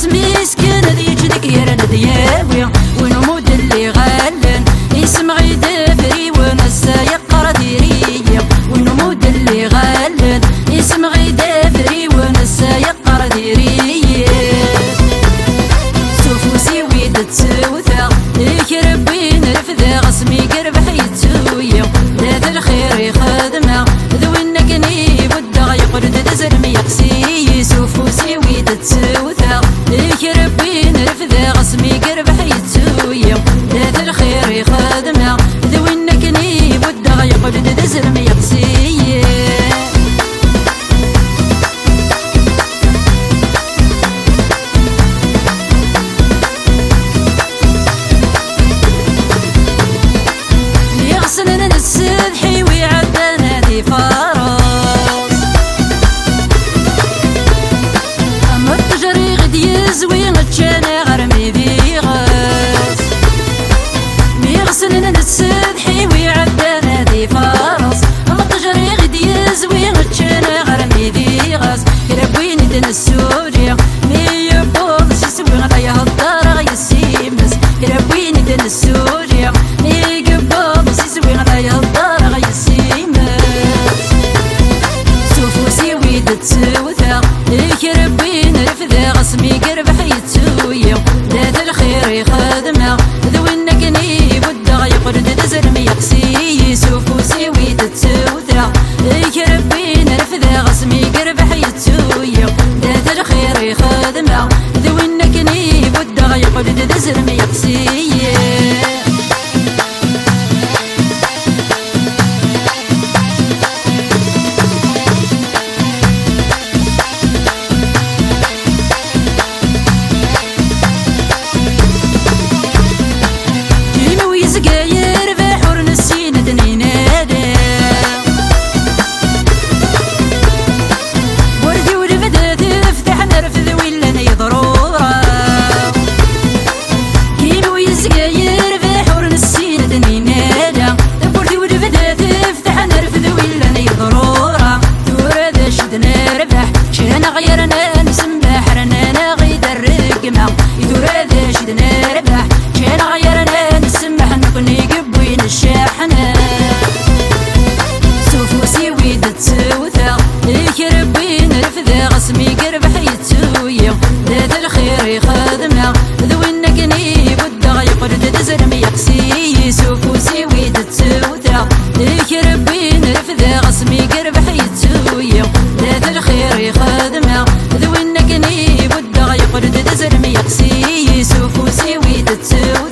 مسكين ذي جدك يرن دياوي ونمود اللي غالن اسم غيد فري ونسا يقرا ديري ونمود اللي غالن اسم غيد فري ونسا يقرا ديري سوفوسي ويد تسوثا يكربي نرفذا غسمي قربح يتسويا ذا الخير يخدمه ذوينك نيب الدغ يقرد دزرمي يقسي سوفوسي ويد تسوثا يكربي نرفذا غسمي قربح يتسويا ذا الخير يخدمه ذوينك نيب الدغ يقرد دزرمي يقسي السبحي ويعدنا دي فراس أما التجري غد يزوي غتشانا غرمي بي غاس ميغسلنا السبحي ويعدنا دي فراس أما التجري غد يزوي غتشانا غرمي بي غاس يربوين دنا السوريا ميبوض سيسوي غدا يهضر غيسيمس يربوين دنا السوريا ميقبوض سيسوي غدا يهضر تسوثا يكربي نرفذا غسمي قربح يتسويا ذات الخير يخدمه ذوينك نيب الدغ يقرد دزرمي يقسي سوفوسي ويد تسوثا يكربي نرفذا غسمي قربح يتسويا ذات الخير يخدمه ذوينك نيب الدغ يقرد دزرمي يقسي شينا غيرنا نسمح رنا غيد الرقمة يدور هذا شد نربح شينا غيرنا نسمح نقني قبوين الشاحنة سوفوسي ويد تسوثا يكربي نرفذا غسمي قربح يتسويا ذات الخير يخدمه ذوينك نيب الدغ يقرد دزرمي يقسي سوفوسي ويد تسوثا يكربي نرفذا غسمي قربح يتسويا ذات الخير يخدمه ذوينك نيب الدغ يقرد دزرمي يقسي سوفوسي ويد تسوثا